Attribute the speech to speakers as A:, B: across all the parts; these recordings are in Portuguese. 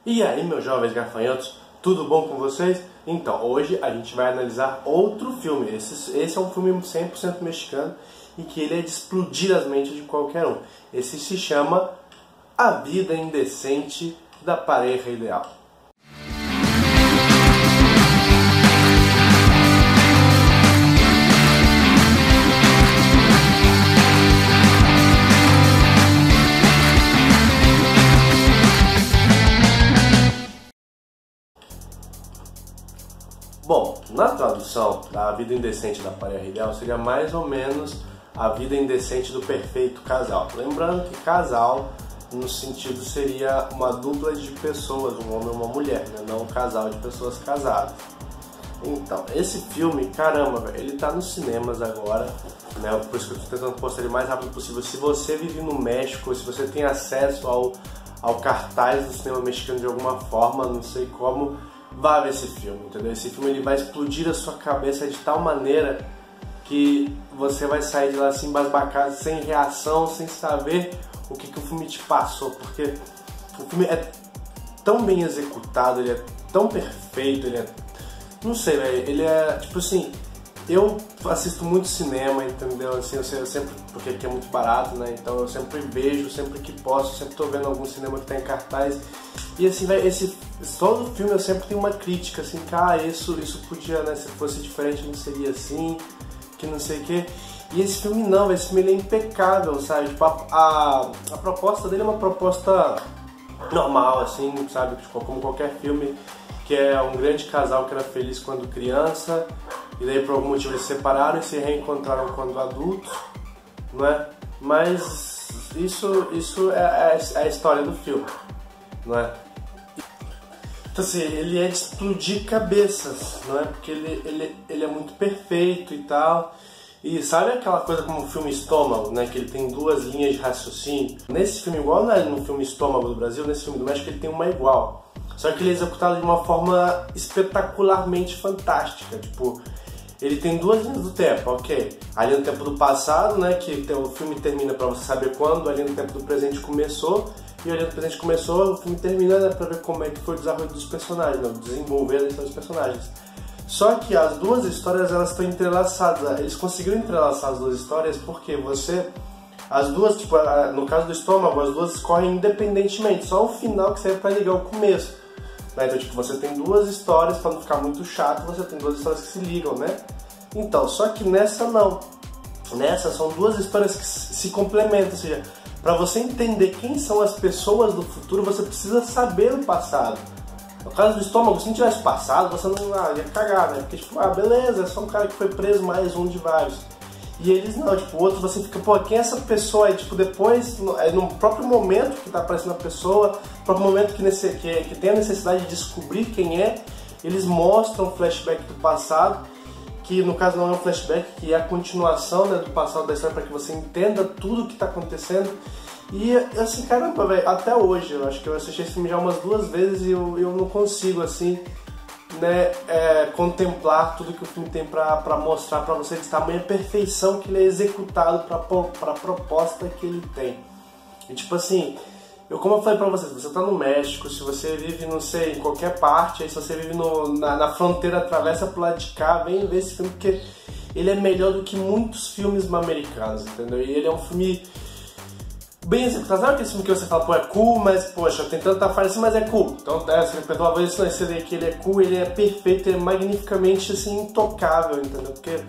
A: E aí, meus jovens gafanhotos, tudo bom com vocês? Então, hoje a gente vai analisar outro filme. Esse é um filme 100% mexicano e que ele é de explodir as mentes de qualquer um. Esse se chama A Vida Indecente da Pareja Ideal. Bom, na tradução da Vida Indecente da Pareja Ideal seria mais ou menos a vida indecente do perfeito casal. Lembrando que casal, no sentido, seria uma dupla de pessoas, um homem e uma mulher, né? Não um casal de pessoas casadas. Então, esse filme, caramba, velho, ele tá nos cinemas agora, né? Por isso que eu tô tentando postar ele o mais rápido possível. Se você vive no México, se você tem acesso ao cartaz do cinema mexicano de alguma forma, não sei como, vá ver esse filme, entendeu? Esse filme ele vai explodir a sua cabeça de tal maneira que você vai sair de lá assim embasbacado, sem reação, sem saber o que o filme te passou, porque o filme é tão bem executado, ele é tão perfeito, ele é... não sei, velho, ele é tipo assim, eu assisto muito cinema, entendeu? Assim, eu sempre, porque aqui é muito barato, né? Então eu sempre vejo, sempre que posso, sempre tô vendo algum cinema que tá em cartaz. E assim, velho, todo filme eu sempre tenho uma crítica, assim, que isso podia, né, se fosse diferente não seria assim, que não sei o que. E esse filme não, esse filme ele é impecável, sabe? Tipo, a proposta dele é uma proposta normal, assim, sabe? Tipo, como qualquer filme, que é um grande casal que era feliz quando criança, e daí por algum motivo eles se separaram e se reencontraram quando adultos, não é? Mas isso é a história do filme, não é? Então assim, ele é de explodir cabeças, não é? Porque ele é muito perfeito e tal. E sabe aquela coisa como o filme Estômago, né? Que ele tem duas linhas de raciocínio? Nesse filme, igual no filme Estômago do Brasil, nesse filme do México ele tem uma igual. Só que ele é executado de uma forma espetacularmente fantástica. Tipo, ele tem duas linhas do tempo, ok. A linha do tempo do passado, né? Que o filme termina pra você saber quando. A linha do tempo do presente começou. E a linha do presente começou, o filme termina, né, pra ver como é que foi o desenvolvimento dos personagens, né, o desenvolver a história dos personagens. Só que as duas histórias, elas estão entrelaçadas. Eles conseguiram entrelaçar as duas histórias porque as duas, tipo, no caso do Estômago, as duas correm independentemente. Só o final que serve pra ligar o começo. Né? Então, tipo, você tem duas histórias, pra não ficar muito chato, você tem duas histórias que se ligam, né? Então, só que nessa não. Nessa são duas histórias que se complementam, ou seja, para você entender quem são as pessoas do futuro, você precisa saber o passado. No caso do Estômago, se não tivesse passado, você não ia cagar, né? Porque tipo, beleza, é só um cara que foi preso, mais um de vários. E eles não, tipo, o outro você fica, pô, quem é essa pessoa? Aí, tipo, depois, no próprio momento que tá aparecendo a pessoa, no próprio momento que tem a necessidade de descobrir quem é, eles mostram o flashback do passado, que no caso não é um flashback, que é a continuação, né, do passado da história, para que você entenda tudo o que está acontecendo. E assim, caramba, velho, até hoje, eu acho que eu assisti esse filme já umas 2 vezes e eu não consigo, assim, né, contemplar tudo que o filme tem para mostrar para você, de tamanha perfeição que ele é executado para a proposta que ele tem. E tipo assim, como eu falei pra vocês, você tá no México, se você vive, não sei, em qualquer parte, aí se você vive na fronteira, atravessa pro lado de cá, vem ver esse filme, porque ele é melhor do que muitos filmes americanos, entendeu? E ele é um filme bem executado. Sabe aquele filme que você fala, pô, é cool, mas, poxa, tem tanta falha assim, mas é cool. Então, você perdoa a vez, esse daqui ele é cool, ele é perfeito, ele é magnificamente, assim, intocável, entendeu? Porque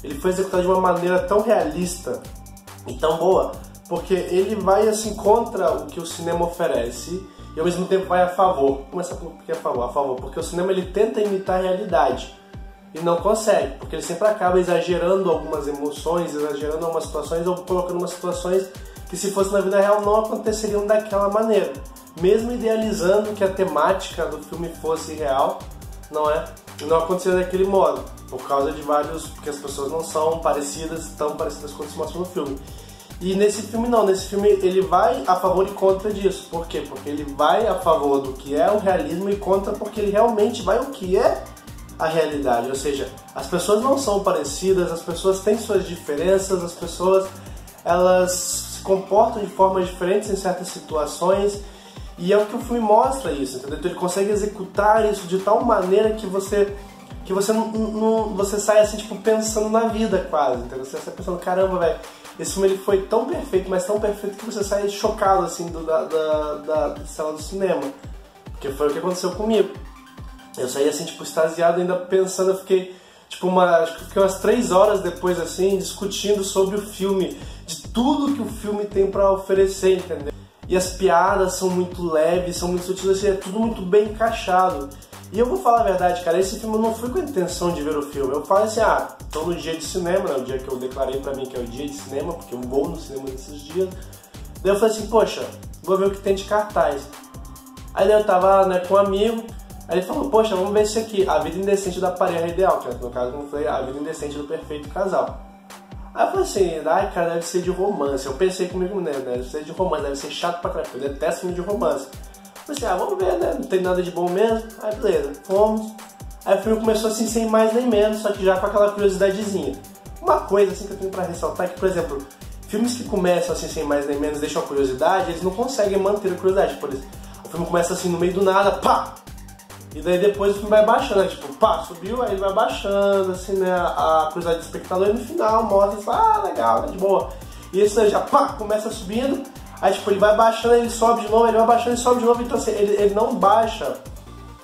A: ele foi executado de uma maneira tão realista e tão boa, porque ele vai assim contra o que o cinema oferece e ao mesmo tempo vai a favor. Vou começar por que é a favor, porque o cinema ele tenta imitar a realidade e não consegue, porque ele sempre acaba exagerando algumas emoções, exagerando algumas situações ou colocando umas situações que se fosse na vida real não aconteceriam daquela maneira. Mesmo idealizando que a temática do filme fosse real, não aconteceria daquele modo, por causa de porque as pessoas não são tão parecidas quanto se mostra no filme. E nesse filme não, nesse filme ele vai a favor e contra disso. Por quê? Porque ele vai a favor do que é o realismo e contra porque ele realmente vai o que é a realidade. Ou seja, as pessoas não são parecidas, as pessoas têm suas diferenças, as pessoas elas se comportam de formas diferentes em certas situações E é o que o filme mostra isso, entendeu? Então ele consegue executar isso de tal maneira que você você sai assim, tipo, pensando na vida quase, entendeu? Você sai pensando, caramba, velho, esse filme ele foi tão perfeito, mas tão perfeito que você sai chocado, assim, da sala do cinema. Porque foi o que aconteceu comigo. Eu saí, assim, tipo, extasiado, ainda pensando, eu fiquei, tipo, acho que fiquei umas 3 horas depois, assim, discutindo sobre o filme, de tudo que o filme tem pra oferecer, entendeu? E as piadas são muito leves, são muito sutis, assim, é tudo muito bem encaixado. E eu vou falar a verdade, cara, esse filme eu não fui com a intenção de ver o filme. Eu falei assim, tô no dia de cinema, né, o dia que eu declarei pra mim que é o dia de cinema, porque eu vou no cinema nesses dias. Daí eu falei assim, poxa, vou ver o que tem de cartaz. Aí eu tava, né, com um amigo, aí ele falou, poxa, vamos ver esse aqui, A Vida Indecente da Pareja Ideal, que no caso não foi A Vida Indecente do Perfeito Casal. Aí eu falei assim, ai cara, deve ser de romance. Eu pensei comigo, né, deve ser de romance, deve ser chato pra caralho, eu detesto filme de romance. Falei assim, vamos ver, né? Não tem nada de bom mesmo. Aí beleza, fomos. Aí o filme começou assim, sem mais nem menos, só que já com aquela curiosidadezinha. Uma coisa assim que eu tenho pra ressaltar é que, por exemplo, filmes que começam assim, sem mais nem menos, deixam a curiosidade, eles não conseguem manter a curiosidade. Por exemplo, o filme começa assim, no meio do nada, pá! E daí depois o filme vai baixando, né? Tipo, pá, subiu, aí ele vai baixando, assim, né? A curiosidade do espectador, e no final mostra, assim, legal, né? De boa. E esse daí já, pá, começa subindo. Aí tipo, ele vai baixando, ele sobe de novo, ele vai baixando, ele sobe de novo, então assim, ele não baixa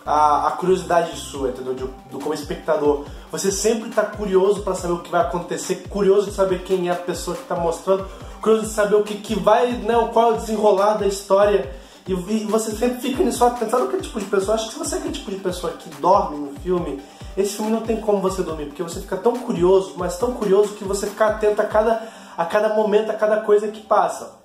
A: a curiosidade sua, entendeu? Como espectador. Você sempre está curioso para saber o que vai acontecer, curioso de saber quem é a pessoa que está mostrando, curioso de saber o que vai, né, qual é o desenrolar da história. E você sempre fica nisso atento. Sabe aquele tipo de pessoa? Acho que se você é aquele tipo de pessoa que dorme no filme, esse filme não tem como você dormir, porque você fica tão curioso, mas tão curioso que você fica atento a cada momento, a cada coisa que passa.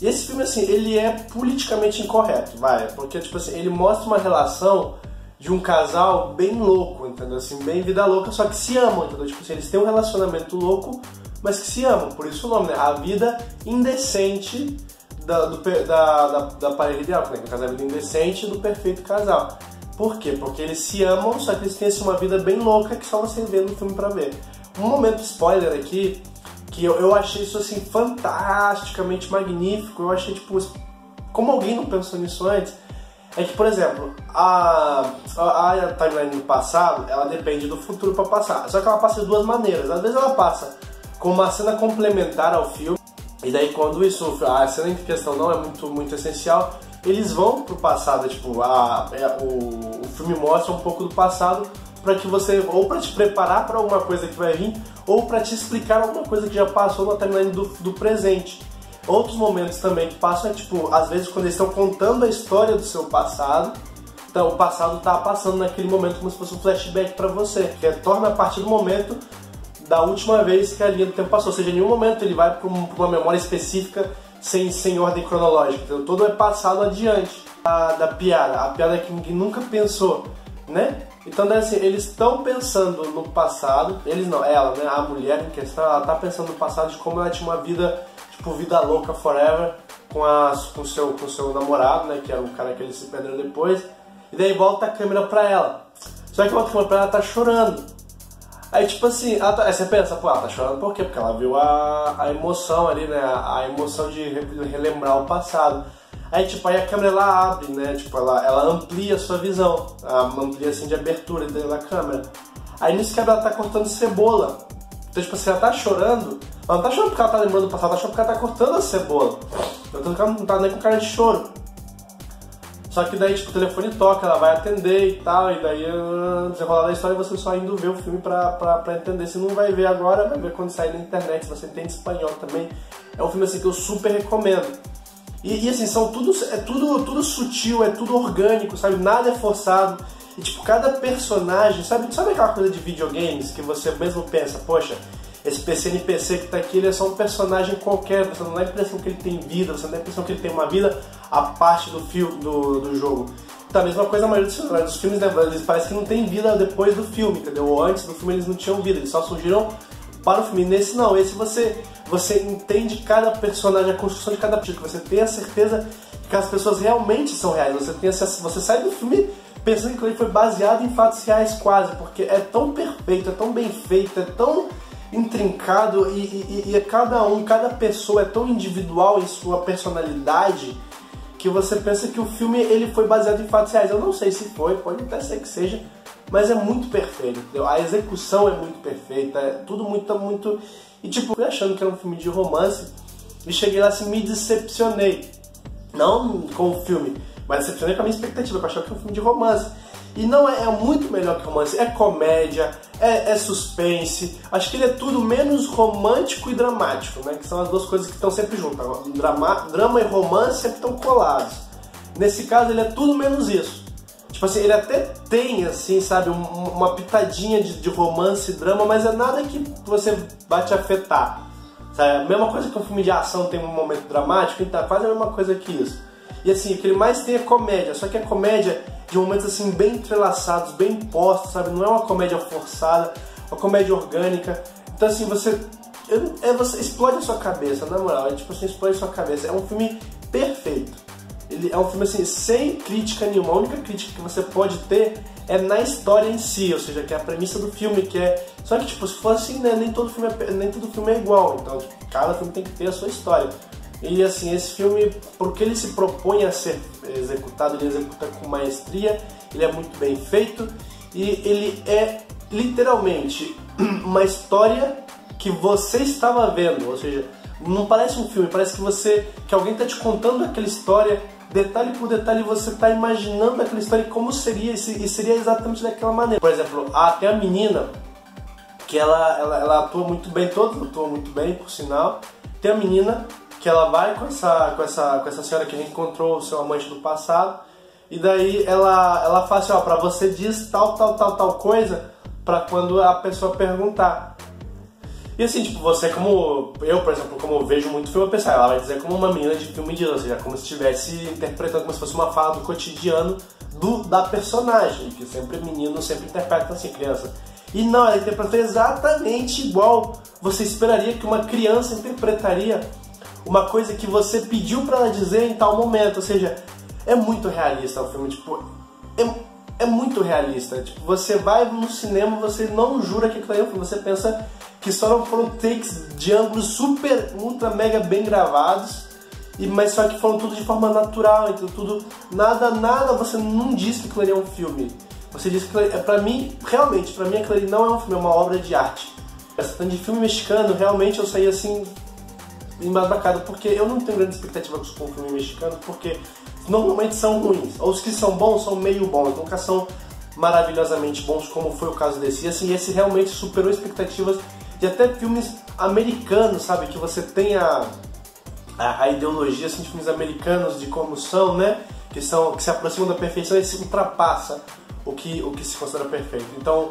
A: E esse filme, assim, ele é politicamente incorreto, porque, tipo assim, ele mostra uma relação de um casal bem louco, entendeu? Assim, bem vida louca, só que se amam, entendeu? Tipo assim, eles têm um relacionamento louco, mas que se amam, por isso o nome, né? A Vida Indecente da Pareja Ideal, né? No caso, a Vida Indecente do Perfeito Casal. Por quê? Porque eles se amam, só que eles têm, assim, uma vida bem louca que só você vê no filme pra ver. Um momento spoiler aqui, que eu achei isso assim fantasticamente magnífico. Eu achei, tipo, como alguém não pensou nisso antes, é que, por exemplo, a timeline do passado, ela depende do futuro para passar. Só que ela passa de duas maneiras. Às vezes ela passa com uma cena complementar ao filme, e daí quando a cena em questão não é muito essencial, eles vão pro passado, tipo, o filme mostra um pouco do passado para que você, ou para te preparar para alguma coisa que vai vir, ou para te explicar alguma coisa que já passou na timeline do presente. Outros momentos também que passam é tipo, às vezes quando eles estão contando a história do seu passado, então o passado tá passando naquele momento como se fosse um flashback para você, que torna a partir do momento da última vez que a linha do tempo passou. Ou seja, em nenhum momento ele vai para uma memória específica sem ordem cronológica. Então todo é passado adiante da piada, a piada que ninguém nunca pensou, né? Então, assim, eles estão pensando no passado, eles não, ela, né, a mulher em questão, ela tá pensando no passado de como ela tinha uma vida, tipo, vida louca forever, com o seu namorado, né, que era o cara que eles se perderam depois, e daí volta a câmera pra ela. Só que volta a câmera pra ela, ela tá chorando. Aí, tipo assim, aí você pensa, pô, ela tá chorando por quê? Porque ela viu a emoção ali, né, a emoção de relembrar o passado. Aí, tipo, aí a câmera ela abre, né? Tipo, ela amplia a sua visão, amplia assim de abertura dentro da câmera. Aí nisso que ela tá cortando cebola. Então, tipo assim, ela tá chorando. Ela não tá chorando porque ela tá lembrando do passado, ela tá chorando porque ela tá cortando a cebola. Então ela não tá nem com cara de choro. Só que daí, tipo, o telefone toca, ela vai atender e tal, e daí desenrolar da história você só indo ver o filme pra entender. Se não vai ver agora, vai ver quando sair na internet, se você entende espanhol também. É um filme assim que eu super recomendo. E assim, é tudo sutil, é tudo orgânico, sabe? Nada é forçado. E tipo, cada personagem, sabe aquela coisa de videogames que você mesmo pensa, poxa, esse NPC que tá aqui, ele é só um personagem qualquer, você não dá a impressão que ele tem vida, você não dá a impressão que ele tem uma vida à parte do jogo. Então a mesma coisa a maioria dos filmes, né? Eles parecem que não tem vida depois do filme, entendeu? Ou antes do filme eles não tinham vida, eles só surgiram para o filme. Nesse não, esse você entende cada personagem, a construção de cada personagem, você tem a certeza que as pessoas realmente são reais, você sai do filme pensando que ele foi baseado em fatos reais quase, porque é tão perfeito, é tão bem feito, é tão intrincado e cada pessoa é tão individual em sua personalidade que você pensa que o filme ele foi baseado em fatos reais. Eu não sei se foi, pode até ser que seja, mas é muito perfeito, entendeu? A execução é muito perfeita, é tudo muito... E tipo, fui achando que era um filme de romance e cheguei lá assim, me decepcionei. Não com o filme, mas decepcionei com a minha expectativa, pra achar que é um filme de romance. E não é muito melhor que romance, é comédia, é suspense. Acho que ele é tudo menos romântico e dramático, né? Que são as duas coisas que estão sempre juntas. Drama e romance sempre estão colados. Nesse caso ele é tudo menos isso. Tipo assim, ele até tem, assim, sabe, uma pitadinha de romance e drama, mas é nada que você vai te afetar. Sabe? A mesma coisa que um filme de ação tem um momento dramático, então é quase a mesma coisa que isso. E assim, o que ele mais tem é comédia, só que é comédia de momentos assim bem entrelaçados, bem postos, sabe? Não é uma comédia forçada, é uma comédia orgânica. Então assim, você explode a sua cabeça, na moral, é tipo assim, explode a sua cabeça. É um filme perfeito. Ele é um filme assim, sem crítica nenhuma. A única crítica que você pode ter é na história em si, ou seja, que é a premissa do filme, que é... Só que tipo, se for assim, né, nem todo filme é igual, então tipo, cada filme tem que ter a sua história. E assim, esse filme, porque ele se propõe a ser executado, ele executa com maestria, ele é muito bem feito e ele é literalmente uma história que você estava vendo, ou seja, não parece um filme, parece que alguém está te contando aquela história, detalhe por detalhe, você está imaginando aquela história e como seria, e seria exatamente daquela maneira. Por exemplo, tem a menina, que ela atua muito bem, todos atuam muito bem, por sinal. Tem a menina que ela vai com essa senhora que reencontrou o seu amante do passado, e daí ela fala assim, ó, pra você diz tal coisa, pra quando a pessoa perguntar. E assim, tipo, você como... Eu, por exemplo, como vejo muito filme, eu penso, ela vai dizer como uma menina de filme de... Ou seja, como se estivesse interpretando, como se fosse uma fala do cotidiano da personagem, que sempre menino sempre interpreta assim, criança. E não, ela interpreta exatamente igual você esperaria que uma criança interpretaria uma coisa que você pediu pra ela dizer em tal momento. Ou seja, é muito realista o filme, tipo, é muito realista. Tipo, você vai no cinema, você não jura que aquilo é um filme, você pensa que só não foram takes de ângulos super, ultra, mega bem gravados, mas só que foram tudo de forma natural, então tudo, nada, você não diz que aquilo ali é um filme. Você diz que pra mim, realmente, pra mim aquilo ali não é um filme, é uma obra de arte. Essa tanto de filme mexicano, realmente eu saí assim, embasbacado, porque eu não tenho grande expectativa com o filme mexicano, porque normalmente são ruins, ou os que são bons são meio bons, nunca são maravilhosamente bons, como foi o caso desse. E assim, esse realmente superou expectativas de até filmes americanos, sabe, que você tem a ideologia assim, de filmes americanos de como são, né, que se aproximam da perfeição e se ultrapassa o que se considera perfeito. Então,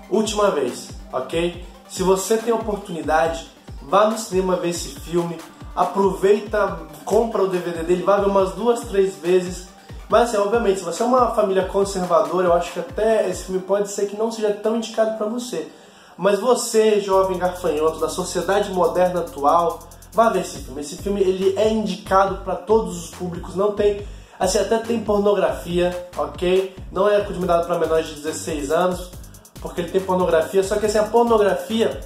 A: última vez, ok? Se você tem a oportunidade, vá no cinema ver esse filme, aproveita, compra o DVD dele, vá ver umas 2, 3 vezes. Mas assim, obviamente, se você é uma família conservadora, eu acho que até esse filme pode ser que não seja tão indicado para você. Mas você, jovem garfanhoto da sociedade moderna atual, vá ver esse filme. Esse filme ele é indicado para todos os públicos, não tem... Assim, até tem pornografia, ok? Não é recomendado para menores de 16 anos, porque ele tem pornografia, só que assim, a pornografia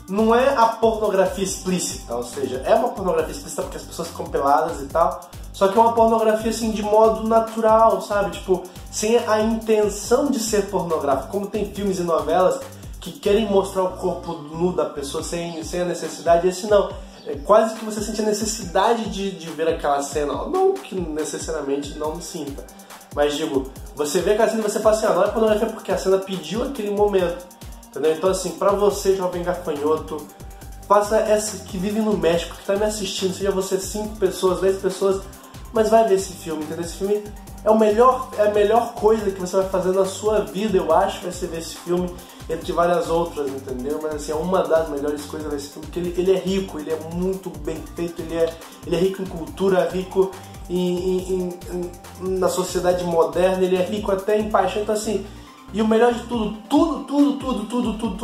A: não é a pornografia explícita, ou seja, é uma pornografia explícita porque as pessoas ficam peladas e tal, só que é uma pornografia assim de modo natural, sabe? Tipo, sem a intenção de ser pornográfico, como tem filmes e novelas que querem mostrar o corpo nu da pessoa sem a necessidade, esse não. É quase que você sente a necessidade de ver aquela cena, não que necessariamente não sinta, mas digo, você vê aquela cena e você fala assim, não é pornografia porque a cena pediu aquele momento, entendeu? Então assim, pra você, jovem gafanhoto, faça essa que vive no México, que tá me assistindo, seja você 5 pessoas, 10 pessoas, mas vai ver esse filme, entendeu? Esse filme é a melhor coisa que você vai fazer na sua vida, eu acho, vai ser ver esse filme, entre várias outras, entendeu? Mas assim, é uma das melhores coisas desse filme, porque ele é rico, ele é muito bem feito, ele é rico em cultura, rico na sociedade moderna, ele é rico até em paixão, então assim, e o melhor de tudo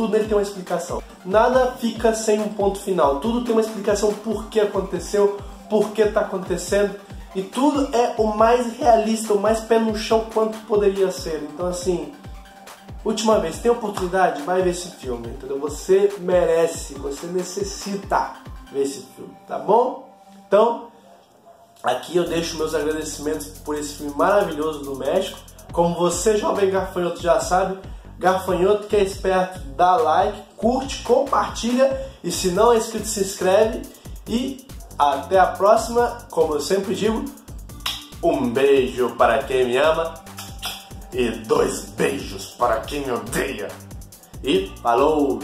A: nele tem uma explicação. Nada fica sem um ponto final, tudo tem uma explicação por que aconteceu, por que tá acontecendo, e tudo é o mais realista, o mais pé no chão quanto poderia ser. Então assim, última vez, tem oportunidade? Vai ver esse filme, entendeu? Você merece, você necessita ver esse filme, tá bom? Então, Aqui eu deixo meus agradecimentos por esse filme maravilhoso do México. Como você, jovem gafanhoto, já sabe, gafanhoto que é esperto, dá like, curte, compartilha e se não é inscrito, se inscreve. E até a próxima. Como eu sempre digo, um beijo para quem me ama e 2 beijos para quem me odeia. E falou!